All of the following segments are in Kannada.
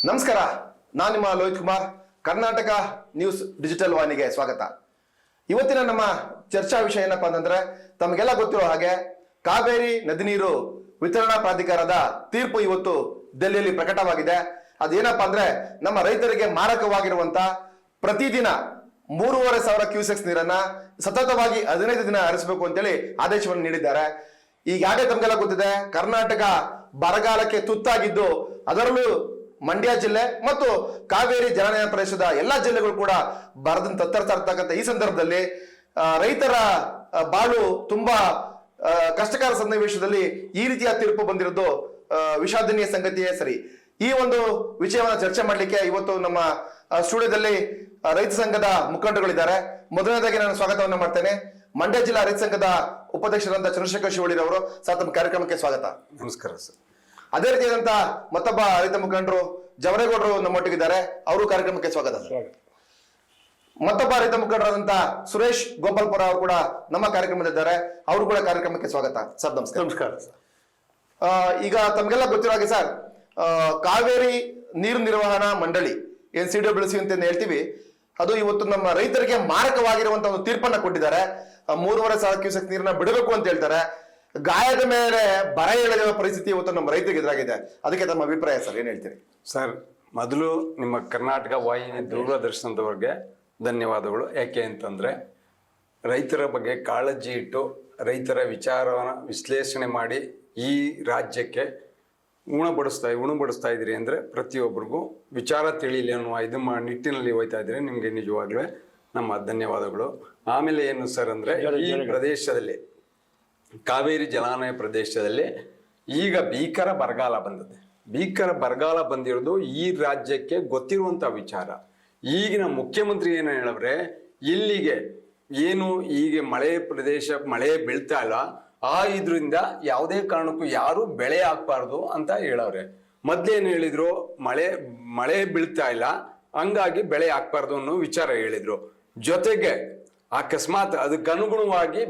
ನಮಸ್ಕಾರ, ನಾನು ನಿಮ್ಮ ಲೋಹಿತ್ ಕುಮಾರ್. ಕರ್ನಾಟಕ ನ್ಯೂಸ್ ಡಿಜಿಟಲ್ ವಾಹಿನಿಗೆ ಸ್ವಾಗತ. ಇವತ್ತಿನ ನಮ್ಮ ಚರ್ಚಾ ವಿಷಯ ಏನಪ್ಪಾ ಅಂತಂದ್ರೆ, ತಮಗೆಲ್ಲ ಗೊತ್ತಿರೋ ಹಾಗೆ ಕಾವೇರಿ ನದಿ ನೀರು ವಿತರಣಾ ಪ್ರಾಧಿಕಾರದ ತೀರ್ಪು ಇವತ್ತು ದೆಹಲಿಯಲ್ಲಿ ಪ್ರಕಟವಾಗಿದೆ. ಅದೇನಪ್ಪಾ ಅಂದ್ರೆ, ನಮ್ಮ ರೈತರಿಗೆ ಮಾರಕವಾಗಿರುವಂತ ಪ್ರತಿದಿನ 3,500 ಕ್ಯೂಸೆಕ್ಸ್ ನೀರನ್ನ ಸತತವಾಗಿ 15 ದಿನ ಹರಿಸಬೇಕು ಅಂತೇಳಿ ಆದೇಶವನ್ನು ನೀಡಿದ್ದಾರೆ. ಈಗಾಗಲೇ ತಮಗೆಲ್ಲ ಗೊತ್ತಿದೆ, ಕರ್ನಾಟಕ ಬರಗಾಲಕ್ಕೆ ತುತ್ತಾಗಿದ್ದು, ಅದರಲ್ಲೂ ಮಂಡ್ಯ ಜಿಲ್ಲೆ ಮತ್ತು ಕಾವೇರಿ ಜಲಾನಯನ ಪ್ರದೇಶದ ಎಲ್ಲಾ ಜಿಲ್ಲೆಗಳು ಕೂಡ ಬರದಿಂದ ತತ್ತರಿಸ್ತಾ ಇರ್ತಕ್ಕಂಥ ಈ ಸಂದರ್ಭದಲ್ಲಿ ರೈತರ ಬಾಳು ತುಂಬಾ ಕಷ್ಟಕರ ಸನ್ನಿವೇಶದಲ್ಲಿ ಈ ರೀತಿಯ ತೀರ್ಪು ಬಂದಿರೋದು ವಿಷಾದನೀಯ ಸಂಗತಿಯೇ ಸರಿ. ಈ ಒಂದು ವಿಷಯವನ್ನ ಚರ್ಚೆ ಮಾಡ್ಲಿಕ್ಕೆ ಇವತ್ತು ನಮ್ಮ ಸ್ಟುಡಿಯೋದಲ್ಲಿ ರೈತ ಸಂಘದ ಮುಖಂಡರುಗಳಿದ್ದಾರೆ. ಮೊದಲನೇದಾಗಿ ನಾನು ಸ್ವಾಗತವನ್ನ ಮಾಡ್ತೇನೆ. ಮಂಡ್ಯ ಜಿಲ್ಲಾ ರೈತ ಸಂಘದ ಉಪಾಧ್ಯಕ್ಷರಾದ ಚಂದ್ರಶೇಖರ್ ಶಿವಳ್ಳಿರವರು. ಸರ್, ತಮ್ಮ ಕಾರ್ಯಕ್ರಮಕ್ಕೆ ಸ್ವಾಗತ. ನಮಸ್ಕಾರ ಸರ್. ಅದೇ ರೀತಿಯಾದಂತ ಮತ್ತೊಬ್ಬ ರೈತ ಮುಖಂಡರು ಜವರೇಗೌಡರು ನಮ್ಮೊಟ್ಟಿಗಿದ್ದಾರೆ, ಅವರು ಕಾರ್ಯಕ್ರಮಕ್ಕೆ ಸ್ವಾಗತ. ಮತ್ತೊಬ್ಬ ರೈತ ಮುಖಂಡರಾದಂತ ಸುರೇಶ್ ಗೋಪಾಲ್ಪುರ ಅವರು ಕೂಡ ನಮ್ಮ ಕಾರ್ಯಕ್ರಮದಲ್ಲಿದ್ದಾರೆ, ಅವರು ಕೂಡ ಕಾರ್ಯಕ್ರಮಕ್ಕೆ ಸ್ವಾಗತ. ಸರ್, ನಮಸ್ಕಾರ. ನಮಸ್ಕಾರ ಸರ್. ಈಗ ತಮ್ಗೆಲ್ಲ ಗೊತ್ತಿರೋ ಹಾಗೆ ಸರ್, ಕಾವೇರಿ ನೀರು ನಿರ್ವಹಣಾ ಮಂಡಳಿ, ಏನ್ CWC ಅಂತ ಹೇಳ್ತೀವಿ, ಅದು ಇವತ್ತು ನಮ್ಮ ರೈತರಿಗೆ ಮಾರಕವಾಗಿರುವಂತಹ ಒಂದು ತೀರ್ಪನ್ನ ಕೊಟ್ಟಿದ್ದಾರೆ. 3,500 ಕ್ಯೂಸೆಕ್ ನೀರನ್ನ ಬಿಡಬೇಕು ಅಂತ ಹೇಳ್ತಾರೆ. ಗಾಯದ ಮೇಲೆ ಬರ ಎಳೆಯುವ ಪರಿಸ್ಥಿತಿ ಇವತ್ತು ನಮ್ಮ ರೈತರಿಗೆ ಎದುರಾಗಿದೆ. ಅದಕ್ಕೆ ತಮ್ಮ ಅಭಿಪ್ರಾಯ ಸರ್, ಏನ್ ಹೇಳ್ತೀರಿ? ಸರ್, ಮೊದಲು ನಿಮ್ಮ ಕರ್ನಾಟಕ ವಾಹಿನಿ ದೂರದರ್ಶನದವರೆಗೆ ಧನ್ಯವಾದಗಳು. ಯಾಕೆ ಅಂತಂದ್ರೆ, ರೈತರ ಬಗ್ಗೆ ಕಾಳಜಿ ಇಟ್ಟು ರೈತರ ವಿಚಾರವನ್ನು ವಿಶ್ಲೇಷಣೆ ಮಾಡಿ ಈ ರಾಜ್ಯಕ್ಕೆ ಉಣಬಡಿಸ್ತಾ ಇದ್ದೀರಿ ಅಂದರೆ ಪ್ರತಿಯೊಬ್ಬರಿಗೂ ವಿಚಾರ ತಿಳಿಯಲಿ ಅನ್ನುವ ನಿಟ್ಟಿನಲ್ಲಿ ಹೋಯ್ತಾ ಇದ್ದೀರಿ. ನಿಮಗೆ ನಿಜವಾಗ್ಲೂ ನಮ್ಮ ಧನ್ಯವಾದಗಳು. ಆಮೇಲೆ ಏನು ಸರ್ ಅಂದರೆ, ಈ ಪ್ರದೇಶದಲ್ಲಿ ಕಾವೇರಿ ಜಲಾನಯ ಪ್ರದೇಶದಲ್ಲಿ ಈಗ ಭೀಕರ ಬರಗಾಲ ಬಂದಿದೆ. ಭೀಕರ ಬರಗಾಲ ಬಂದಿರೋದು ಈ ರಾಜ್ಯಕ್ಕೆ ಗೊತ್ತಿರುವಂಥ ವಿಚಾರ. ಈಗಿನ ಮುಖ್ಯಮಂತ್ರಿ ಏನು ಹೇಳವ್ರೆ, ಇಲ್ಲಿಗೆ ಏನು ಈಗ ಮಳೆ ಬೀಳ್ತಾ ಇಲ್ಲ, ಇದರಿಂದ ಯಾವುದೇ ಕಾರಣಕ್ಕೂ ಯಾರು ಬೆಳೆ ಹಾಕ್ಬಾರ್ದು ಅಂತ ಹೇಳವ್ರೆ. ಮೊದ್ಲೇನು ಹೇಳಿದ್ರು, ಮಳೆ ಬೀಳ್ತಾ ಇಲ್ಲ ಹಂಗಾಗಿ ಬೆಳೆ ಹಾಕ್ಬಾರ್ದು ಅನ್ನೋ ವಿಚಾರ ಹೇಳಿದ್ರು. ಜೊತೆಗೆ ಅಕಸ್ಮಾತ್ ಅದಕ್ಕನುಗುಣವಾಗಿ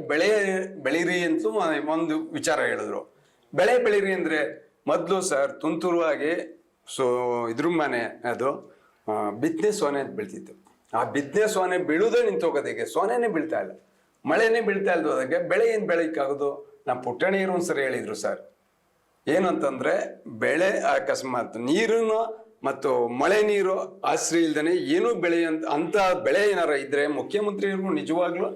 ಬೆಳೀರಿ ಅಂತ ಒಂದು ವಿಚಾರ ಹೇಳಿದ್ರು. ಬೆಳೆ ಬೆಳೀರಿ ಅಂದ್ರೆ ಮೊದಲು ಸರ್ ತುಂತುರುವಾಗಿ ಇದ್ರ ಮನೆ ಅದು ಬಿತ್ತನೆ ಸೋನೆ ಅಂತ ಬೀಳ್ತಿತ್ತು. ಆ ಬಿತ್ತನೆ ಸೋನೆ ಬೀಳುವುದೇ ನಿಂತೋಗೋದಕ್ಕೆ, ಸೋನೆನೇ ಬೀಳ್ತಾ ಇಲ್ಲ, ಮಳೆನೇ ಬೀಳ್ತಾ ಇಲ್ದೋದಕ್ಕೆ ಬೆಳೆ ಏನು ಬೆಳೀಕಾಗೋದು? ನಮ್ಮ ಪುಟ್ಟಣಿಯರು ಒಂದ್ಸರಿ ಹೇಳಿದ್ರು ಸರ್, ಏನಂತಂದ್ರೆ ಬೆಳೆ ಅಕಸ್ಮಾತ್ ನೀರನ್ನು ಮತ್ತು ಮಳೆ ನೀರು ಆಶ್ರಯ ಇಲ್ದೇನೆ ಏನೂ ಅಂತ ಬೆಳೆ ಏನಾರ ಇದ್ರೆ ಮುಖ್ಯಮಂತ್ರಿಯವ್ರಿಗೂ ನಿಜವಾಗ್ಲೂ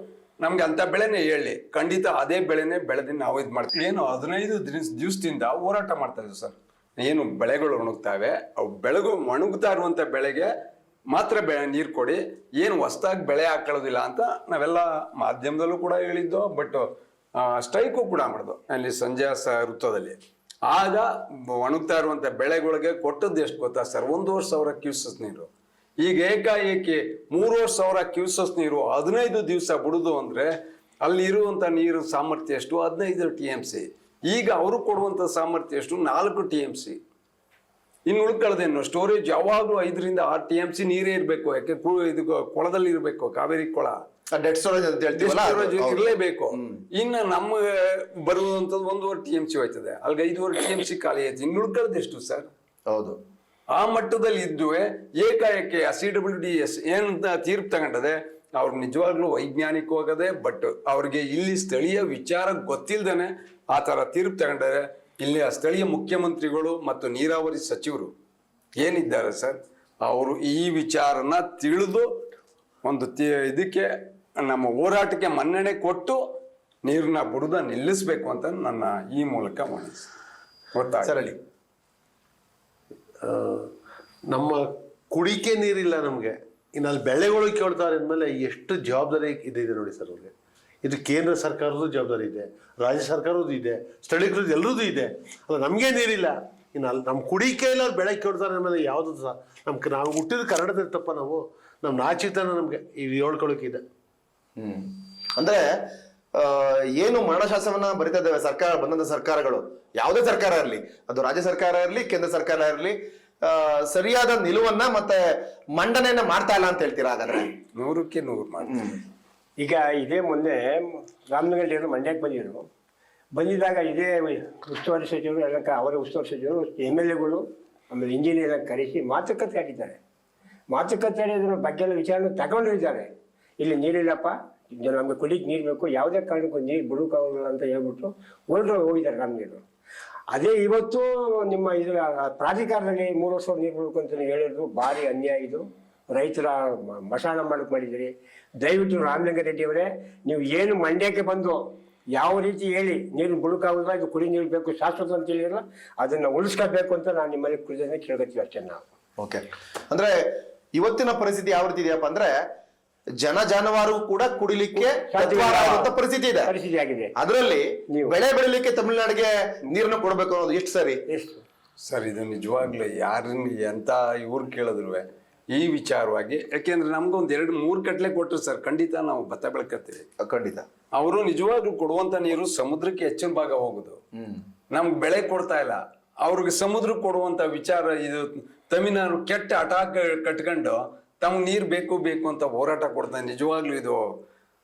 ನಮ್ಗೆ ಅಂತ ಬೆಳೆನೇ ಹೇಳಿ, ಖಂಡಿತ ಅದೇ ಬೆಳೆನೇ ಬೆಳೆದು ನಾವು ಇದು ಮಾಡ್ತೀವಿ. ಏನು 15 ದಿವಸದಿಂದ ಹೋರಾಟ ಮಾಡ್ತಾ ಇದ್ವಿ ಸರ್. ಏನು ಬೆಳೆಗಳು ಒಣಗ್ತಾವೆ, ಅವು ಒಣಗ್ತಾ ಇರುವಂತ ಬೆಳೆಗೆ ಮಾತ್ರ ನೀರು ಕೊಡಿ, ಏನು ಹೊಸದಾಗಿ ಬೆಳೆ ಹಾಕೊಳ್ಳೋದಿಲ್ಲ ಅಂತ ನಾವೆಲ್ಲ ಮಾಧ್ಯಮದಲ್ಲೂ ಕೂಡ ಹೇಳಿದ್ದು. ಬಟ್ ಸ್ಟ್ರೈಕು ಕೂಡ ಮಾಡಿದ್ವು ಅಲ್ಲಿ ಸಂಜೆ ವೃತ್ತದಲ್ಲಿ. ಆಗ ಒಣಗ್ತಾ ಇರುವಂತ ಬೆಳೆಗಳಿಗೆ ಕೊಟ್ಟದ್ದು ಎಷ್ಟು ಗೊತ್ತಾ ಸರ್? 1,500 ಕ್ಯೂಸೆಸ್ ನೀರು. ಈಗ ಏಕಾಏಕಿ 3,500 ಕ್ಯೂಸೆಸ್ ನೀರು 15 ದಿವಸ ಬಿಡುದು ಅಂದ್ರೆ ಅಲ್ಲಿ ಇರುವಂತ ನೀರು ಸಾಮರ್ಥ್ಯ ಎಷ್ಟು? 15 TMC. ಈಗ ಅವರು ಕೊಡುವಂತ ಸಾಮರ್ಥ್ಯ ಎಷ್ಟು? 4 TMC. ಇನ್ನು ಉಳ್ಕೊಳ್ಳೋದೇನು? ಸ್ಟೋರೇಜ್ ಯಾವಾಗಲೂ 5 ರಿಂದ 6 TMC ನೀರೇ ಇರಬೇಕು. ಯಾಕೆ ಇದು ಕೊಳದಲ್ಲಿ ಇರಬೇಕು, ಕಾವೇರಿ ಕೊಳ ಡೆಡ್ ಸ್ಟೋರೇಜ್ ಅಂತ ಹೇಳ್ತೀವಿ, ಇರಲೇಬೇಕು. ಇನ್ನು ನಮಗೆ ಬರುವಂತದ್ದು 1.5 TMC ಹೋಯ್ತದೆ, ಅಲ್ಲಿಗೆ 5.5 TMC ಖಾಲಿ ಆಯ್ತು. ಇನ್ನು ಉಳ್ಕೊಳ್ಳೋದು ಎಷ್ಟು ಸರ್? ಹೌದು, ಆ ಮಟ್ಟದಲ್ಲಿ ಇದ್ದುವೆ ಏಕಾಏಕಿ CWDS ಏನಂತ ತೀರ್ಪು ತಗೊಂಡದೆ. ಅವ್ರು ನಿಜವಾಗ್ಲೂ ವೈಜ್ಞಾನಿಕವಾಗದೆ, ಬಟ್ ಅವ್ರಿಗೆ ಇಲ್ಲಿ ಸ್ಥಳೀಯ ವಿಚಾರ ಗೊತ್ತಿಲ್ದೇನೆ ಆ ತರ ತೀರ್ಪು ತಗೊಂಡರೆ. ಇಲ್ಲಿಯ ಸ್ಥಳೀಯ ಮುಖ್ಯಮಂತ್ರಿಗಳು ಮತ್ತು ನೀರಾವರಿ ಸಚಿವರು ಏನಿದ್ದಾರೆ ಸರ್, ಅವರು ಈ ವಿಚಾರನ ತಿಳಿದು ಒಂದು ಇದಕ್ಕೆ ನಮ್ಮ ಹೋರಾಟಕ್ಕೆ ಮನ್ನಣೆ ಕೊಟ್ಟು ನೀರನ್ನ ಬಿಡುದ ನಿಲ್ಲಿಸ್ಬೇಕು ಅಂತ ನನ್ನ ಈ ಮೂಲಕ ಸರಳಿ. ನಮ್ಮ ಕುಡಿಕೆ ನೀರಿಲ್ಲ ನಮಗೆ, ಇನ್ನು ಅಲ್ಲಿ ಬೆಳೆಗಳು ಕೇಳ್ತಾರೆ ಅಂದಮೇಲೆ ಎಷ್ಟು ಜವಾಬ್ದಾರಿ ಇದೆ ನೋಡಿ ಸರ್ ಅವ್ರಿಗೆ. ಇದು ಕೇಂದ್ರ ಸರ್ಕಾರದ ಜವಾಬ್ದಾರಿ ಇದೆ, ರಾಜ್ಯ ಸರ್ಕಾರದ್ದು ಇದೆ, ಸ್ಥಳೀಕರದ್ದು ಎಲ್ಲರದ್ದು ಇದೆ. ಅಲ್ಲ, ನಮಗೆ ನೀರಿಲ್ಲ, ಇನ್ನು ಅಲ್ಲಿ ನಮ್ಮ ಕುಡಿಕೆ ಇಲ್ಲ, ಅವ್ರು ಬೆಳೆ ಕೇಳ್ತಾರೆ ಅಂದಮೇಲೆ ಯಾವುದು ಸಹ ನಾವು ಹುಟ್ಟಿದ ಕನ್ನಡದ ತಪ್ಪ, ನಮ್ಮ ನಾಚಿತನ ನಮಗೆ ಇದು ಹೇಳ್ಕೊಳ್ಳೋಕ್ಕಿದೆ. ಅಂದ್ರೆ ಏನು ಮರಣಶಾಸನವನ್ನ ಬರಿತಾ ಇದ್ದೇವೆ ಸರ್ಕಾರ, ಬಂದಂತ ಸರ್ಕಾರಗಳು, ಯಾವುದೇ ಸರ್ಕಾರ ಇರಲಿ, ಅದು ರಾಜ್ಯ ಸರ್ಕಾರ ಇರಲಿ, ಕೇಂದ್ರ ಸರ್ಕಾರ ಇರಲಿ, ಸರಿಯಾದ ನಿಲುವನ್ನ ಮತ್ತೆ ಮಂಡನೆಯನ್ನ ಮಾಡ್ತಾ ಇಲ್ಲ ಅಂತ ಹೇಳ್ತೀರಾ? ಹಾಗಾದ್ರೆ 100ಕ್ಕೆ 100 ಮಾಡಿ. ಈಗ ಇದೇ ಮೊನ್ನೆ ರಾಮನಗರ ಮಂಡ್ಯಕ್ಕೆ ಬಂದಿದ್ದಾಗ ಇದೇ ಉಸ್ತುವಾರಿ ಸಚಿವರು ಎಲ್ಲ ಅವರ ಉಸ್ತುವಾರಿ ಸಚಿವರು MLAಗಳು ಆಮೇಲೆ ಇಂಜಿನಿಯರ್ ಕರೆಸಿ ಮಾತುಕತೆ ಆಡಿದ್ದಾರೆ. ಮಾತುಕತೆ ಆಡಿ ಅದ್ರ ಬಗ್ಗೆ ಎಲ್ಲ ವಿಚಾರಣೆ ತಗೊಂಡಿದ್ದಾರೆ. ಇಲ್ಲಿ ನೀರಿಲ್ಲಪ್ಪ, ನಮಗೆ ಕುಡಿಗೆ ನೀರು ಬೇಕು, ಯಾವುದೇ ಕಾರಣಕ್ಕೂ ನೀರು ಬಿಡೋಕ್ಕಾಗಲ್ಲ ಅಂತ ಹೇಳ್ಬಿಟ್ಟು ಹೋಗಿದ್ದಾರೆ ರಾಮನಗರ. ಅದೇ ಇವತ್ತು ನಿಮ್ಮ ಇದು ಪ್ರಾಧಿಕಾರದಲ್ಲಿ 3 ವರ್ಷ ನೀರು ಬಿಡಬೇಕು ಅಂತ ಹೇಳಿದ್ರು. ಭಾರಿ ಅನ್ಯಾಯ ಇದು. ರೈತರ ಮಶಾನ ಮಾಡಕ್ಕೆ ಮಾಡಿದ್ದೀರಿ. ದಯವಿಟ್ಟು ರಾಮಲಿಂಗ ರೆಡ್ಡಿ ಅವರೇ, ನೀವು ಏನು ಮಂಡ್ಯಕ್ಕೆ ಬಂದು ಯಾವ ರೀತಿ ಹೇಳಿ ನೀರು ಬಿಡೋಕ್ಕಾಗೋದಿಲ್ಲ, ಇದು ಕುಡಿ ನೀರು ಬೇಕು ಶಾಶ್ವತ ಅಂತ ಹೇಳಿರಲ್ಲ, ಅದನ್ನು ಉಳಿಸ್ಕೋಬೇಕು ಅಂತ ನಾನು ನಿಮ್ಮಲ್ಲಿ ಕುಡಿದ್ರೆ ಕೇಳ್ಕೊತೀವಿ ಅಷ್ಟೇ ನಾವು. ಓಕೆ, ಅಂದ್ರೆ ಇವತ್ತಿನ ಪರಿಸ್ಥಿತಿ ಯಾವ ರೀತಿ ಇದೆಯಪ್ಪ ಅಂದ್ರೆ ಜಾನುವಾರು ಕೂಡ ಕುಡಿಲಿಕ್ಕೆ ಪರಿಸ್ಥಿತಿ ಇದೆ, ಪರಿಸ್ಥಿತಿ ಆಗಿದೆ. ಅದರಲ್ಲಿ ಬೆಳೆ ಬೆಳಿಲಿಕ್ಕೆ ತಮಿಳುನಾಡಿಗೆ ನೀರನ್ನು ಕೊಡಬೇಕು ಅನ್ನೋದು ಎಷ್ಟು ಸರಿ? ಸರ್, ಇದು ನಿಜವಾಗ್ಲೂ ಯಾರನ್ನ ಎಂತ ಇವ್ರು ಕೇಳಿದ್ರು ಈ ವಿಚಾರವಾಗಿ, ಯಾಕೆಂದ್ರೆ ನಮ್ಗೊಂದು 2-3 ಕಟ್ಲೆ ಕೊಟ್ಟರು ಸರ್, ಖಂಡಿತ ನಾವು ಭತ್ತ ಬೆಳ್ಕತ್ತೀವಿ. ಖಂಡಿತ ಅವರು ನಿಜವಾಗ್ಲೂ ಕೊಡುವಂತ ನೀರು ಸಮುದ್ರಕ್ಕೆ ಹೆಚ್ಚಿನ ಭಾಗ ಹೋಗುದು, ನಮ್ಗೆ ಬೆಳೆ ಕೊಡ್ತಾ ಇಲ್ಲ. ಅವ್ರಿಗೆ ಸಮುದ್ರಕ್ಕೆ ಕೊಡುವಂತ ವಿಚಾರ ಇದು. ತಮಿಳ್ನಾಡು ಕೆಟ್ಟ ಹಠ ಕಟ್ಕೊಂಡು ತಮ್ಗೆ ನೀರು ಬೇಕು ಬೇಕು ಅಂತ ಹೋರಾಟ ಕೊಡ್ತಾರೆ. ನಿಜವಾಗ್ಲೂ ಇದು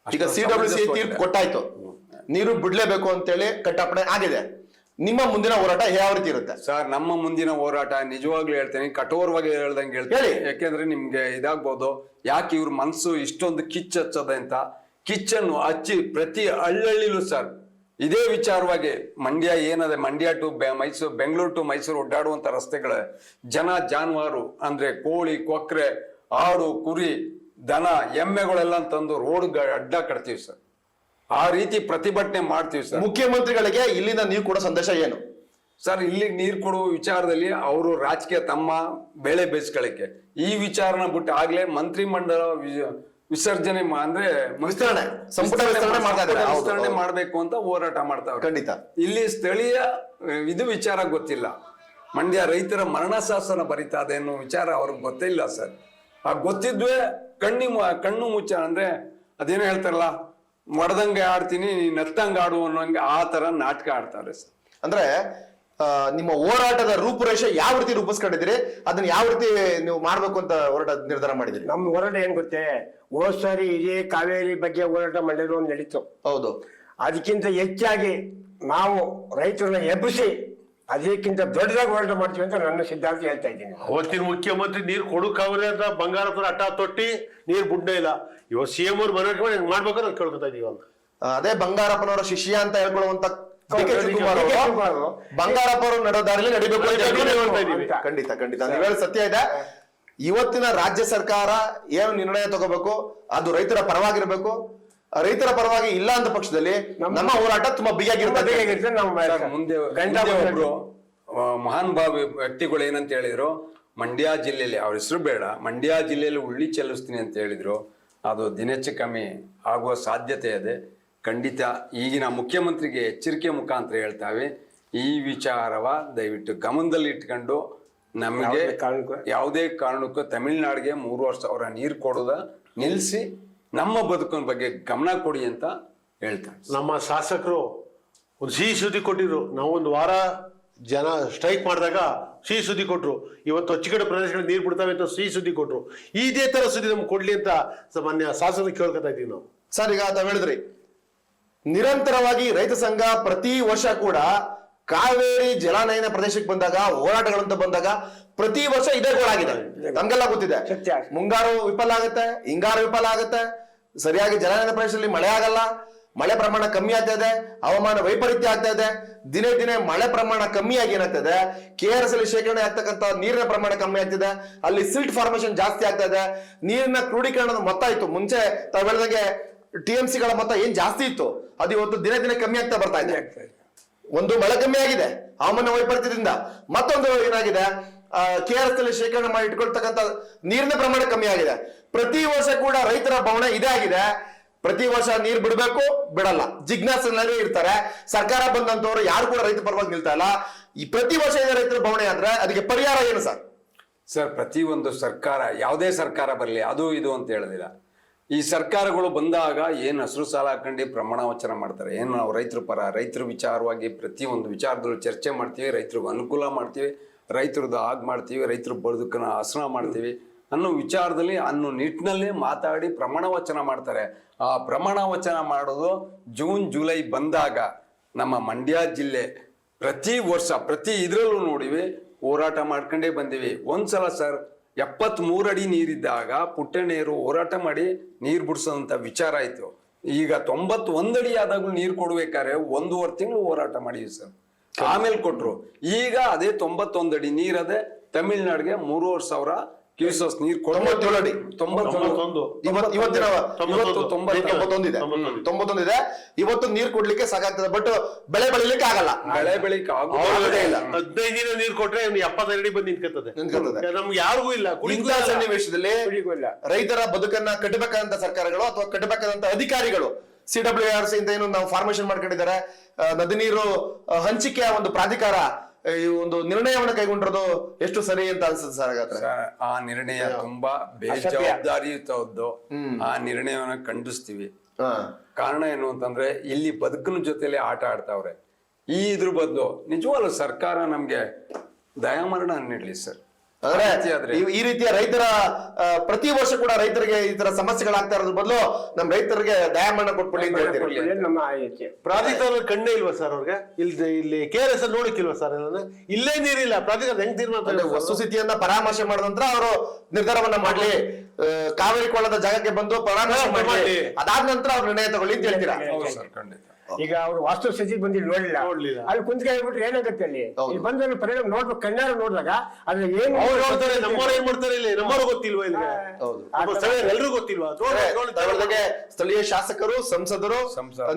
ಈಗ CWC ತೀರ್ಪು ಕೊಟ್ಟಾಯ್ತು, ನೀರು ಬಿಡ್ಲೇಬೇಕು ಅಂತೇಳಿ ಕಟ್ಟಾಪಣೆ ಆಗಿದೆ. ನಿಮ್ಮ ಮುಂದಿನ ಹೋರಾಟ ಯಾವ ರೀತಿ ಇರುತ್ತೆ ಸರ್? ನಮ್ಮ ಮುಂದಿನ ಹೋರಾಟ ನಿಜವಾಗ್ಲೂ ಹೇಳ್ತೇನೆ, ಕಠೋರವಾಗಿ ಹೇಳ್ದಂಗೆ ಹೇಳ್ತೇನೆ. ಯಾಕೆಂದ್ರೆ ನಿಮ್ಗೆ ಇದಾಗ್ಬೋದು, ಯಾಕೆ ಇವ್ರ ಮನ್ಸು ಇಷ್ಟೊಂದು ಕಿಚ್ಚು ಹಚ್ಚದೆ ಅಂತ. ಕಿಚ್ಚನ್ನು ಹಚ್ಚಿ ಪ್ರತಿ ಹಳ್ಳಹಳ್ಳಿಲೂ ಸರ್ ಇದೇ ವಿಚಾರವಾಗಿ ಮಂಡ್ಯ ಏನದೆ, ಮಂಡ್ಯ ಟು ಮೈಸೂರು, ಬೆಂಗಳೂರು ಟು ಮೈಸೂರು ಒಡ್ಡಾಡುವಂತ ರಸ್ತೆಗಳ ಜಾನುವಾರು ಅಂದ್ರೆ ಕೋಳಿ, ಕೊಕ್ರೆ, ಆಡು, ಕುರಿ, ದನ, ಎಮ್ಮೆಗಳೆಲ್ಲ ತಂದು ರೋಡ್ ಅಡ್ಡ ಕಟ್ತೀವಿ ಸರ್. ಆ ರೀತಿ ಪ್ರತಿಭಟನೆ ಮಾಡ್ತೀವಿ ಸರ್. ಮುಖ್ಯಮಂತ್ರಿಗಳಿಗೆ ಇಲ್ಲಿಂದ ನೀವು ಕೊಡೋ ಸಂದೇಶ ಏನು ಸರ್? ಇಲ್ಲಿ ನೀರು ಕೊಡುವ ವಿಚಾರದಲ್ಲಿ ಅವರು ರಾಜಕೀಯ ತಮ್ಮ ಬೆಳೆ ಬೇಯಿಸ್ಕೊಳ್ಳಿಕ್ಕೆ ಈ ವಿಚಾರನ ಬಿಟ್ಟು ಆಗ್ಲೇ ಮಂತ್ರಿಮಂಡಲ ವಿಸರ್ಜನೆ ಅಂದ್ರೆ ಸಂಪುಟ ವಿಸ್ತರಣೆ ಮಾಡ್ಬೇಕು ಅಂತ ಹೋರಾಟ ಮಾಡ್ತಾವ್ರೆ. ಖಂಡಿತ ಇಲ್ಲಿ ಸ್ಥಳೀಯ ಇದು ವಿಚಾರ ಗೊತ್ತಿಲ್ಲ. ಮಂಡ್ಯ ರೈತರ ಮರಣ ಶಾಸನ ಬರಿತಾ ಇದೆ ಅನ್ನೋ ವಿಚಾರ ಅವ್ರಿಗೆ ಗೊತ್ತೇ ಇಲ್ಲ ಸರ್. ಆ ಗೊತ್ತಿದ್ವೇ ಕಣ್ಣು ಮುಚ್ಚ ಅಂದ್ರೆ ಅದೇನೋ ಹೇಳ್ತಾರಲ್ಲ, ಮಡ್ದಂಗೆ ಆಡ್ತೀನಿ ನೀನ್ ನತ್ತಂಗೆ ಆಡು ಅನ್ನೋಂಗೆ ಆ ತರ ನಾಟಕ ಆಡ್ತಾರೆ ಸರ್. ಅಂದ್ರೆ ನಿಮ್ಮ ಹೋರಾಟದ ರೂಪುರೇಷೆ ಯಾವ ರೀತಿ ರೂಪಿಸ್ಕೊಂಡಿದ್ದೀರಿ, ಅದನ್ನ ಯಾವ ರೀತಿ ನೀವು ಮಾಡ್ಬೇಕು ಅಂತ ಹೋರಾಟ ನಿರ್ಧಾರ ಮಾಡಿದಿರಿ? ನಮ್ಮ ಹೋರಾಟ ಏನ್ ಗೊತ್ತೇ, ಹೋದ್ ಸಾರಿ ಇದೇ ಕಾವೇರಿ ಬಗ್ಗೆ ಹೋರಾಟ ಮಾಡಿರೋ ನಡೀತು. ಹೌದು, ಅದಕ್ಕಿಂತ ಹೆಚ್ಚಾಗಿ ನಾವು ರೈತರನ್ನ ಎಬ್ಬಿಸಿ ಅದಕ್ಕಿಂತ ದೊಡ್ಡದಾಗಿ ಹೋರಾಟ ಮಾಡ್ತೀವಿ ಅಂತ ನನ್ನ ಸಿದ್ಧಾಂತ ಹೇಳ್ತಾ ಇದ್ದೀನಿ. ಅವತ್ತಿನ ಮುಖ್ಯಮಂತ್ರಿ ನೀರು ಕೊಡಕ್ಕಾವ್ರೆ ಅಂತ ಬಂಗಾರಪುರ ಹಠ ತೊಟ್ಟಿ ನೀರು ಬಿಡ್ಡೇ ಇಲ್ಲ. ಇವಾಗ CM ಅವ್ರು ಮನವಿ ಮಾಡ್ಬೇಕು ಅಂತ ಕೇಳ್ಕೊತಾ ಇದೀವಿ. ಅದೇ ಬಂಗಾರಪ್ಪನವರ ಶಿಷ್ಯ ಅಂತ ಹೇಳ್ಕೊಳ್ಳುವಂತ ಬಂಗಾರಪ್ಪ ಅವರು ನಡೆೋ ದಾರಿಯಲ್ಲಿ ನಡಿಬೇಕು ಅಂತ ಇದೀವಿ. ಖಂಡಿತ ಖಂಡಿತ ನೀವು ಹೇಳಿ ಸತ್ಯ ಇದೆ. ಇವತ್ತಿನ ರಾಜ್ಯ ಸರ್ಕಾರ ಏನು ನಿರ್ಣಯ ತಗೋಬೇಕು ಅದು ರೈತರ ಪರವಾಗಿರ್ಬೇಕು. ರೈತರ ಪರವಾಗಿ ಇಲ್ಲ ಅಂತ ಪಕ್ಷದಲ್ಲಿ ನಮ್ಮ ಹೋರಾಟ ತುಂಬಾ ಬಿಗಿಯಾಗಿರ್ತದೆ. ಮುಂದೆ ಒಬ್ರು ಮಹಾನ್ ಭಾವ ವ್ಯಕ್ತಿಗಳು ಏನಂತ ಹೇಳಿದ್ರು, ಮಂಡ್ಯ ಜಿಲ್ಲೆಯಲ್ಲಿ, ಅವ್ರ ಹೆಸರು ಬೇಡ, ಮಂಡ್ಯ ಜಿಲ್ಲೆಯಲ್ಲಿ ಉಳ್ಳಿ ಚೆಲ್ಲಿಸ್ತೀನಿ ಅಂತ ಹೇಳಿದ್ರು. ಅದು ದಿನಚ್ಚು ಕಮ್ಮಿ ಆಗುವ ಸಾಧ್ಯತೆ ಇದೆ. ಖಂಡಿತ ಈಗಿನ ಮುಖ್ಯಮಂತ್ರಿಗೆ ಎಚ್ಚರಿಕೆ ಮುಖಾಂತರ ಹೇಳ್ತಾವೆ, ಈ ವಿಚಾರವ ದಯವಿಟ್ಟು ಗಮನದಲ್ಲಿ ಇಟ್ಕೊಂಡು ನಮಗೆ ಯಾವುದೇ ಕಾರಣಕ್ಕೂ ತಮಿಳ್ನಾಡಿಗೆ 3 ವರ್ಷ ಅವರ ನೀರು ಕೊಡೋದ ನಿಲ್ಲಿಸಿ ನಮ್ಮ ಬದುಕಿನ ಬಗ್ಗೆ ಗಮನ ಕೊಡಿ ಅಂತ ಹೇಳ್ತಾರೆ. ನಮ್ಮ ಶಾಸಕರು ಒಂದು ಸಿಹಿ ಸುದ್ದಿ ಕೊಟ್ಟಿದ್ರು. ನಾವು 1 ವಾರ ಜನ ಸ್ಟ್ರೈಕ್ ಮಾಡಿದಾಗ ಸಿಹಿ ಸುದ್ದಿ ಕೊಟ್ರು. ಇವತ್ತು ಅಚ್ಚುಕಡೆ ಪ್ರದೇಶಗಳು ನೀರು ಬಿಡ್ತಾವೆ ಅಂತ ಸಿಹಿ ಸುದ್ದಿ ಕೊಟ್ರು. ಇದೇ ತರ ಸುದ್ದಿ ನಮ್ಗೆ ಕೊಡ್ಲಿ ಅಂತ ಸಾಮಾನ್ಯ ಶಾಸನ ಕೇಳ್ಕೊತಾ ಇದ್ದೀವಿ ನಾವು. ಸರ್, ಈಗ ತಾವ್ ಹೇಳಿದ್ರಿ ನಿರಂತರವಾಗಿ ರೈತ ಸಂಘ ಪ್ರತಿ ವರ್ಷ ಕೂಡ ಕಾವೇರಿ ಜಲಾನಯನ ಪ್ರದೇಶಕ್ಕೆ ಬಂದಾಗ ಹೋರಾಟಗಳಂತ ಬಂದಾಗ ಪ್ರತಿ ವರ್ಷ ಇದೇ ಗೋಳಾಗಿದೆ. ನಮ್ಗೆಲ್ಲ ಗೊತ್ತಿದೆ, ಮುಂಗಾರು ವಿಫಲ ಆಗುತ್ತೆ, ಹಿಂಗಾರು ವಿಫಲ ಆಗುತ್ತೆ, ಸರಿಯಾಗಿ ಜಲಾನಯನ ಪ್ರದೇಶದಲ್ಲಿ ಮಳೆ ಆಗಲ್ಲ, ಮಳೆ ಪ್ರಮಾಣ ಕಮ್ಮಿ ಆಗ್ತಾ ಇದೆ, ಹವಾಮಾನ ವೈಪರೀತ್ಯ ಆಗ್ತಾ ಇದೆ. ದಿನೇ ದಿನೇ ಮಳೆ ಪ್ರಮಾಣ ಕಮ್ಮಿಯಾಗಿ ಏನಾಗ್ತದೆ, KRS ಅಲ್ಲಿ ಶೇಖರಣೆ ಆಗ್ತಕ್ಕಂಥ ನೀರಿನ ಪ್ರಮಾಣ ಕಮ್ಮಿ ಆಗ್ತಿದೆ, ಅಲ್ಲಿ ಸಿಲ್ಟ್ ಫಾರ್ಮೇಶನ್ ಜಾಸ್ತಿ ಆಗ್ತಾ ಇದೆ, ನೀರಿನ ಕ್ರೋಢೀಕರಣದ ಮೊತ್ತ ಇತ್ತು ಮುಂಚೆ ತಾವ್ ಹೇಳಿದಂಗೆ TMC ಗಳ ಮೊತ್ತ ಏನ್ ಜಾಸ್ತಿ ಇತ್ತು ಅದು ಇವತ್ತು ದಿನೇ ದಿನೇ ಕಮ್ಮಿ ಆಗ್ತಾ ಬರ್ತಾ ಇದೆ. ಒಂದು ಮಳೆ ಕಮ್ಮಿ ಆಗಿದೆ ಹವಾಮಾನ ವೈಪರೀತ್ಯದಿಂದ, ಮತ್ತೊಂದು ಏನಾಗಿದೆ KRS ಅಲ್ಲಿ ಶೇಖರಣೆ ಮಾಡಿ ಇಟ್ಕೊಳ್ತಕ್ಕಂಥ ನೀರಿನ ಪ್ರಮಾಣ ಕಮ್ಮಿ ಆಗಿದೆ. ಪ್ರತಿ ವರ್ಷ ಕೂಡ ರೈತರ ಭಾವನೆ ಇದೇ ಆಗಿದೆ, ಪ್ರತಿ ವರ್ಷ ನೀರು ಬಿಡಬೇಕು, ಬಿಡಲ್ಲ, ಜಿಜ್ಞಾಸೆಲ್ಲೇ ಇರ್ತಾರೆ. ಸರ್ಕಾರ ಬಂದಂತವ್ರು ಯಾರು ಕೂಡ ರೈತ ಪರವಾಗಿ ನಿಲ್ತಾ ಇಲ್ಲ. ಈ ಪ್ರತಿ ವರ್ಷ ಇದೆ ರೈತರ ಭಾವನೆ ಆದ್ರೆ ಅದಕ್ಕೆ ಪರಿಹಾರ ಏನು ಸರ್? ಸರ್, ಪ್ರತಿಯೊಂದು ಸರ್ಕಾರ, ಯಾವುದೇ ಸರ್ಕಾರ ಬರಲಿ, ಅದು ಇದು ಅಂತ ಹೇಳೋದಿಲ್ಲ. ಈ ಸರ್ಕಾರಗಳು ಬಂದಾಗ ಏನು ಹಸಿರು ಸಾಲ ಹಾಕೊಂಡು ಪ್ರಮಾಣ ವಚನ ಮಾಡ್ತಾರೆ, ಏನು ನಾವು ರೈತರ ಪರ, ರೈತರ ವಿಚಾರವಾಗಿ ಪ್ರತಿಯೊಂದು ವಿಚಾರದಲ್ಲೂ ಚರ್ಚೆ ಮಾಡ್ತೀವಿ, ರೈತರಿಗೆ ಅನುಕೂಲ ಮಾಡ್ತೀವಿ, ರೈತರದ್ದು ಮಾಡ್ತೀವಿ, ರೈತರ ಬದುಕನ್ನ ಹಸನ ಮಾಡ್ತೀವಿ ಅನ್ನೋ ವಿಚಾರದಲ್ಲಿ ಅನ್ನೋ ನಿಟ್ಟಿನಲ್ಲಿ ಮಾತಾಡಿ ಪ್ರಮಾಣ ವಚನ ಮಾಡ್ತಾರೆ. ಆ ಪ್ರಮಾಣ ವಚನ ಮಾಡೋದು ಜೂನ್ ಜುಲೈ ಬಂದಾಗ ನಮ್ಮ ಮಂಡ್ಯ ಜಿಲ್ಲೆ ಪ್ರತಿ ವರ್ಷ ಪ್ರತಿ ಇದರಲ್ಲೂ ನೋಡಿವಿ ಹೋರಾಟ ಮಾಡ್ಕೊಂಡೇ ಬಂದಿವಿ. ಒಂದ್ಸಲ ಸರ್ 73 ಅಡಿ ನೀರಿದ್ದಾಗ ಪುಟ್ಟಣ್ಣರು ಹೋರಾಟ ಮಾಡಿ ನೀರು ಬಿಡಿಸೋಂಥ ವಿಚಾರ ಆಯ್ತು. ಈಗ 91 ಅಡಿ ಆದಾಗೂ ನೀರು ಕೊಡ್ಬೇಕಾದ್ರೆ 1.5 ತಿಂಗಳು ಹೋರಾಟ ಮಾಡಿವಿ ಸರ್. ಆಮೇಲೆ ಕೊಟ್ರು. ಈಗ ಅದೇ 91 ಅಡಿ ನೀರದೆ ತಮಿಳ್ನಾಡಿಗೆ 3,500 ಕ್ಯೂಸಸ್ ನೀರು 97 ಅಡಿ 91. ಇವತ್ತಿನ 91 ಇದೆ. 91 ಇದೆ. ಇವತ್ತು ನೀರು ಕೊಡ್ಲಿಕ್ಕೆ ಸಾಕಾಗ್ತದೆ, ಬಟ್ ಬೆಳೆ ಬೆಳಿಲಿಕ್ಕೆ ಆಗಲ್ಲ. ಬೆಳೆ ಬೆಳಿಗ್ಗೆ ಆಗೋದೇ ಇಲ್ಲ. 15 ದಿನ ನೀರು ಕೊಟ್ರೆ 75 ಅಡಿ ಬಂದು ನಿಂತ್ಕೊತದೆ. ನಮ್ಗೆ ಯಾರಿಗೂ ಇಲ್ಲ. ಇಂತಹ ಸನ್ನಿವೇಶದಲ್ಲಿ ಕುಡಿಗೂ ಇಲ್ಲ. ರೈತರ ಬದುಕನ್ನ ಕಟ್ಟಬೇಕಾದಂತ ಸರ್ಕಾರಗಳು ಅಥವಾ ಕಟ್ಟಬೇಕಾದಂತ ಅಧಿಕಾರಿಗಳು CWRC ಅಂತ ಏನು ನಾವು ಫಾರ್ಮೇಶನ್ ಮಾಡ್ಕೊಂಡಿದ್ದಾರೆ, ನದಿ ನೀರು ಹಂಚಿಕೆಯ ಒಂದು ಪ್ರಾಧಿಕಾರ ಈ ಒಂದು ನಿರ್ಣಯವನ್ನು ಕೈಗೊಂಡಿರೋದು ಎಷ್ಟು ಸರಿ ಅಂತ ಅನ್ಸುತ್ತೆ ಸರ್? ಹಾಗಾದ್ರೆ ಆ ನಿರ್ಣಯ ತುಂಬಾ ಬೇಜವಾಬ್ದಾರಿಯುತದ್ದು. ಆ ನಿರ್ಣಯವನ್ನ ಖಂಡಿಸ್ತೀವಿ. ಕಾರಣ ಏನು ಅಂತಂದ್ರೆ ಇಲ್ಲಿ ಬದುಕಿನ ಜೊತೆಲೆ ಆಟ ಆಡ್ತಾವ್ರೆ. ಇದ್ರ ಬದಲು ನಿಜವಾಗ್ಲೂ ಸರ್ಕಾರ ನಮ್ಗೆ ದಯಾಮರಣ ನೀಡ್ಲಿ ಸರ್. ಅಂದ್ರೆ ಈ ರೀತಿಯ ರೈತರ ಪ್ರತಿ ವರ್ಷ ಕೂಡ ರೈತರಿಗೆ ಈ ತರ ಸಮಸ್ಯೆಗಳಾಗ್ತಾ ಇರೋದ್ರ ಬದಲು ನಮ್ ರೈತರಿಗೆ ದಯಾಮರಣ ಕೊಟ್ಬಿಡಿ ಅಂತ ಹೇಳ್ತೀರಿ. ನಮ್ಮ ಆಯ್ಕೆ ಪ್ರಾಧಿಕಾರ ಕಣ್ಣೇ ಇಲ್ವಾ ಸರ್ ಅವ್ರಿಗೆ? ಇಲ್ಲಿ KRS ನೋಡಿಕ್ಕಿಲ್ವಾ ಸರ್? ಇಲ್ಲೇ ನೀರಿಲ್ಲ, ಪ್ರಾಧಿಕಾರ ಹೆಂಗ್ ತೀರ್ಮಾನ? ವಸ್ತುಸ್ಥಿತಿಯನ್ನ ಪರಾಮರ್ಶೆ ಮಾಡಿದ ನಂತರ ಅವರು ನಿರ್ಧಾರವನ್ನ ಮಾಡ್ಲಿ, ಕಾವೇರಿ ಕೊಳ್ಳದ ಜಾಗಕ್ಕೆ ಬಂದು ಪರಾಮರ್ಶೆ ಮಾಡ್ಲಿ, ಅದಾದ ನಂತರ ಅವ್ರು ನಿರ್ಣಯ ತಗೊಳ್ಳಿ ಅಂತ ಹೇಳ್ತೀರಾ? ಖಂಡಿತ. ಈಗ ಅವ್ರು ವಾಸ್ತು ಸ್ಥಿತಿಗೆ ಬಂದಿಲ್ಲ, ನೋಡ್ಲಿಲ್ಲ. ಅಲ್ಲಿ ಕುಂತ್ಕೆ ಹೇಳ್ಬಿಟ್ರೆ ಏನಾಗುತ್ತೆ? ಅಲ್ಲಿ ಬಂದ್ರೆ ಪರಿಣಾಮ ನೋಡ್ಬೇಕು, ಕಣ್ಣಾರ ನೋಡಿದಾಗ ಅದ್ರ ಏನು ಅವ್ರು ನೋಡ್ತಾರೆ. ನಮ್ಮವ್ರು ಏನ್ ಮಾಡ್ತಾರೆ ಇಲ್ಲಿ? ನಮ್ಮವ್ರು ಗೊತ್ತಿಲ್ವಾ? ಇಲ್ಲಿಗೆ ಎಲ್ರಿಗೂ ಗೊತ್ತಿಲ್ವಾ? ಸ್ಥಳೀಯ ಶಾಸಕರು, ಸಂಸದರು,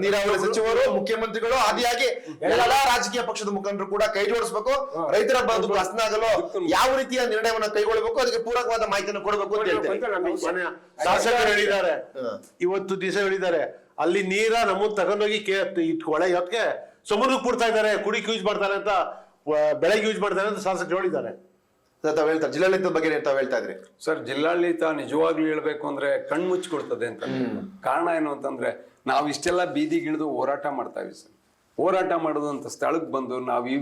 ನೀರಾವರಿ ಸಚಿವರು, ಮುಖ್ಯಮಂತ್ರಿಗಳು ಆದಿಯಾಗಿ ಎಲ್ಲಾ ರಾಜಕೀಯ ಪಕ್ಷದ ಮುಖಂಡರು ಕೂಡ ಕೈ ಜೋಡಿಸ್ಬೇಕು. ರೈತರ ಬದುಕು ಹಸನಾಗಲು ಯಾವ ರೀತಿಯ ನಿರ್ಣಯವನ್ನು ಕೈಗೊಳ್ಳಬೇಕು ಅದಕ್ಕೆ ಪೂರಕವಾದ ಮಾಹಿತಿಯನ್ನು ಕೊಡಬೇಕು ಅಂತ ಹೇಳ್ತಾರೆ. ಶಾಸಕರು ಹೇಳಿದ್ದಾರೆ, ಇವತ್ತು ದಿವಸ ಹೇಳಿದ್ದಾರೆ, ಅಲ್ಲಿ ನೀರ ನಮ್ಮನ್ನ ತಗೊಂಡೋಗಿ ಹೊಳೆ ಹೊತ್ತಿಗೆ ಸಮುದ್ರಕ್ಕೆ ಬಿಡ್ತಾ ಇದ್ದಾರೆ, ಕುಡಿಕ್ ಯೂಸ್ ಮಾಡ್ತಾರೆ ಅಂತ, ಬೆಳೆಗೆ ಯೂಸ್ ಮಾಡ್ತಾರೆ ಅಂತ ಶಾಸಕರು ಹೇಳಿದ್ದಾರೆ. ತಾವ್ ಹೇಳ್ತಾರೆ ಜಿಲ್ಲಾಡಳಿತದ ಬಗ್ಗೆ ತಾವ್ ಹೇಳ್ತಾ ಇದ್ರಿ ಸರ್. ಜಿಲ್ಲಾಡಳಿತ ನಿಜವಾಗ್ಲೂ ಹೇಳ್ಬೇಕು ಅಂದ್ರೆ ಕಣ್ಮುಚ್ಕೊಡ್ತದೆ ಅಂತ. ಕಾರಣ ಏನು ಅಂತಂದ್ರೆ ನಾವು ಇಷ್ಟೆಲ್ಲ ಬೀದಿಗಿಳಿದು ಹೋರಾಟ ಮಾಡ್ತಾ ಇವಿ ಸರ್. ಹೋರಾಟ ಮಾಡೋದಂತ ಸ್ಥಳಕ್ಕೆ ಬಂದು ನಾವು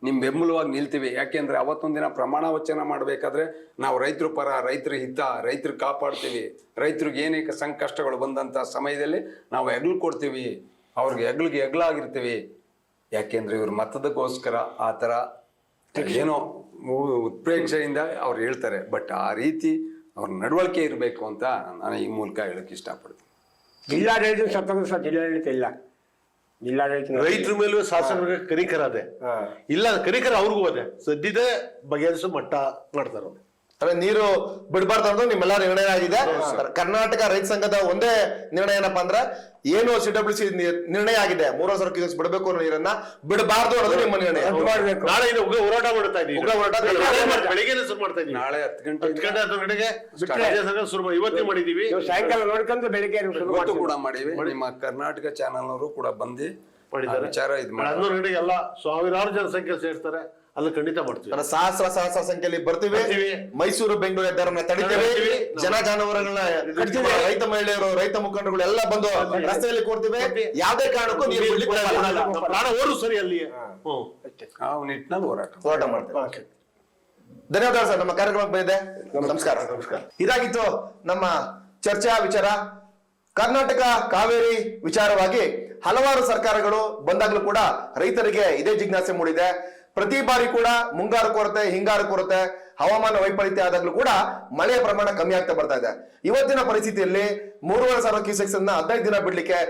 ನಿಮ್ ಬೆಂಬಲವಾಗಿ ನಿಲ್ತೀವಿ. ಯಾಕೆಂದ್ರೆ ಅವತ್ತೊಂದಿನ ಪ್ರಮಾಣ ವಚನ ಮಾಡ್ಬೇಕಾದ್ರೆ ನಾವು ರೈತರ ಪರ, ರೈತರ ಹಿತ, ರೈತರು ಕಾಪಾಡ್ತೀವಿ. ರೈತರಿಗೆ ಏನೇ ಸಂಕಷ್ಟಗಳು ಬಂದಂತ ಸಮಯದಲ್ಲಿ ನಾವು ಹೆಗ್ಲು ಕೊಡ್ತೀವಿ, ಅವ್ರಿಗೆ ಹೆಗ್ಲಾಗಿರ್ತೀವಿ. ಯಾಕೆಂದ್ರೆ ಇವ್ರ ಮತದಕ್ಕೋಸ್ಕರ ಆ ಥರ ಏನೋ ಉತ್ಪ್ರೇಕ್ಷೆಯಿಂದ ಅವ್ರು ಹೇಳ್ತಾರೆ. ಬಟ್ ಆ ರೀತಿ ಅವ್ರ ನಡವಳಿಕೆ ಇರಬೇಕು ಅಂತ ನಾನು ಈ ಮೂಲಕ ಹೇಳಕ್ ಇಷ್ಟಪಡ್ತೀನಿ. ಜಿಲ್ಲಾಡಳಿತ ಸತ್ತೋಗ ಜಿಲ್ಲಾಡಳಿತ ಇಲ್ಲ. ಜಿಲ್ಲಾಡಳಿತ ರೈತರ ಮೇಲೂ ಶಾಸಕರಿಗೆ ಕನಿಕರ ಅದೇ ಇಲ್ಲ, ಕನಿಕರ ಅವ್ರಿಗೂ ಅದೇ ಸದ್ಯದ ಬಗೆಹರಿಸೋ ಮಟ್ಟ ಮಾಡ್ತಾರ. ನೀರು ಬಿಡಬಾರ್ದು ಅನ್ನೋದು ನಿಮ್ಮೆಲ್ಲ ನಿರ್ಣಯ ಆಗಿದೆ. ಕರ್ನಾಟಕ ರೈತ ಸಂಘದ ಒಂದೇ ನಿರ್ಣಯ ಏನಪ್ಪಾ ಅಂದ್ರೆ ಏನು CWC ನಿರ್ಣಯ ಆಗಿದೆ, 3,000 ಕ್ಯೂಸೆಕ್ಸ್ ಬಿಡಬೇಕು ಅನ್ನೋ ನೀರನ್ನ ಬಿಡಬಾರ್ದು ಅನ್ನೋದು ನಿಮ್ಮ ನಿರ್ಣಯ. ನಾಳೆ ಹೋರಾಟ ಮಾಡ್ತಾ ಇದ್ದೀವಿ. ಬೆಳಿಗ್ಗೆ ಶುರು ಮಾಡ್ತಾ ಇದ್ದೀವಿ. ನಾಳೆ 10 ಗಂಟೆಗೆ ಶುರು ಇವತ್ತೇ ಮಾಡಿದೀವಿ. ಸಾಯಂಕಾಲ ನೋಡ್ಕೊಂಡು ಬೆಳಿಗ್ಗೆ ಕೂಡ ಮಾಡಿವಿ. ನಿಮ್ಮ ಕರ್ನಾಟಕ ಚಾನಲ್ ಅವರು ಕೂಡ ಬಂದು ಮಾಡಿದ್ದಾರೆ. ವಿಚಾರ ಇದು 11 ಗಂಟೆಗೆ ಎಲ್ಲ ಸಾವಿರಾರು ಜನ ಸಂಖ್ಯೆ ಸೇರ್ತಾರೆ. ಅಲ್ಲಿ ಖಂಡಿತ ಮಾಡ್ತೀವಿ. ಸಹಸ್ರ ಸಂಖ್ಯೆಯಲ್ಲಿ ಬರ್ತೀವಿ. ಮೈಸೂರು ಬೆಂಗಳೂರು ಹೆದ್ದಾರನ್ನ ತಡಿತೀವಿ. ಜನ ಜಾನುವಾರುಗಳನ್ನ ಕಟ್ತೀವಿ. ರೈತ ಮಹಿಳೆಯರು, ರೈತ ಮುಖಂಡರುಗಳು ಎಲ್ಲ ಬಂದು ರಸ್ತೆಯಲ್ಲಿ ಕೂರ್ತೀವಿ. ಯಾವುದೇ ಕಾರಣಕ್ಕೂ ನೀರು ಬಿಡ್ಲಿಕ್ಕೆ ಪ್ರಾಣ ಓಡು ಸರಿ ಅಲ್ಲಿ ನಾವು ನಿಟ್ಟಿನಲ್ಲಿ ಹೋರಾಟ ಮಾಡ್ತೇವೆ. ಧನ್ಯವಾದ ಸರ್, ನಮ್ಮ ಕಾರ್ಯಕ್ರಮಕ್ಕೆ ಬಂದಿದೆ. ನಮಸ್ಕಾರ. ಇದಾಗಿತ್ತು ನಮ್ಮ ಚರ್ಚಾ ವಿಚಾರ. ಕರ್ನಾಟಕ ಕಾವೇರಿ ವಿಚಾರವಾಗಿ ಹಲವಾರು ಸರ್ಕಾರಗಳು ಬಂದಾಗಲೂ ಕೂಡ ರೈತರಿಗೆ ಇದೇ ಜಿಜ್ಞಾಸೆ ಮೂಡಿದೆ. ಪ್ರತಿ ಬಾರಿ ಕೂಡ ಮುಂಗಾರು ಕೊರತೆ, ಹಿಂಗಾರು ಕೊರತೆ, ಹವಾಮಾನ ವೈಪರೀತ್ಯ ಆದಾಗ್ಲೂ ಕೂಡ ಮಳೆಯ ಪ್ರಮಾಣ ಕಮ್ಮಿ ಆಗ್ತಾ ಬರ್ತಾ ಇದೆ. ಇವತ್ತಿನ ಪರಿಸ್ಥಿತಿಯಲ್ಲಿ 3,500 ಕ್ಯೂಸೆಕ್ಸ್ ಅನ್ನ 15 ದಿನ ಬಿಡ್ಲಿಕ್ಕೆ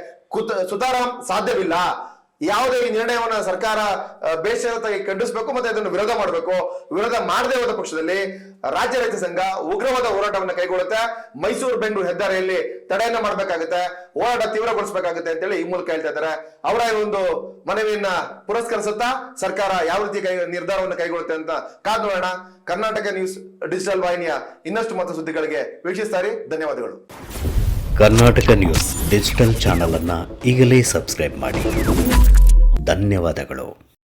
ಸುತಾರಾಮ್ ಸಾಧ್ಯವಿಲ್ಲ. ಯಾವುದೇ ಈ ನಿರ್ಣಯವನ್ನ ಸರ್ಕಾರ ಬೇಷರತ್ತಾಗಿ ಖಂಡಿಸಬೇಕು ಮತ್ತೆ ಅದನ್ನು ವಿರೋಧ ಮಾಡಬೇಕು. ವಿರೋಧ ಮಾಡದೇ ಹೋದ ಪಕ್ಷದಲ್ಲಿ ರಾಜ್ಯ ರೈತ ಸಂಘ ಉಗ್ರವಾದ ಹೋರಾಟವನ್ನು ಕೈಗೊಳ್ಳುತ್ತೆ. ಮೈಸೂರು ಬೆಂಗಳೂರು ಹೆದ್ದಾರಿಯಲ್ಲಿ ತಡೆಯನ್ನ ಮಾಡ್ಬೇಕಾಗುತ್ತೆ, ಹೋರಾಟ ತೀವ್ರಗೊಳಿಸಬೇಕಾಗುತ್ತೆ ಅಂತೇಳಿ ಈ ಮೂಲಕ ಹೇಳ್ತಾ ಇದ್ದಾರೆ. ಅವರ ಒಂದು ಮನವಿಯನ್ನ ಪುರಸ್ಕರಿಸುತ್ತಾ ಸರ್ಕಾರ ಯಾವ ರೀತಿ ನಿರ್ಧಾರವನ್ನು ಕೈಗೊಳ್ಳುತ್ತೆ ಅಂತ ಕಾದು ನೋಡೋಣ. ಕರ್ನಾಟಕ ನ್ಯೂಸ್ ಡಿಜಿಟಲ್ ವಾಹಿನಿಯ ಇನ್ನಷ್ಟು ಮತ್ತು ಸುದ್ದಿಗಳಿಗೆ ವೀಕ್ಷಿಸ್ತಾರೆ. ಧನ್ಯವಾದಗಳು. ಕರ್ನಾಟಕ ನ್ಯೂಸ್ ಡಿಜಿಟಲ್ ಚಾನಲ್ ಅನ್ನು ಈಗಲೇ ಸಬ್ಸ್ಕ್ರೈಬ್ ಮಾಡಿ. ಧನ್ಯವಾದಗಳು.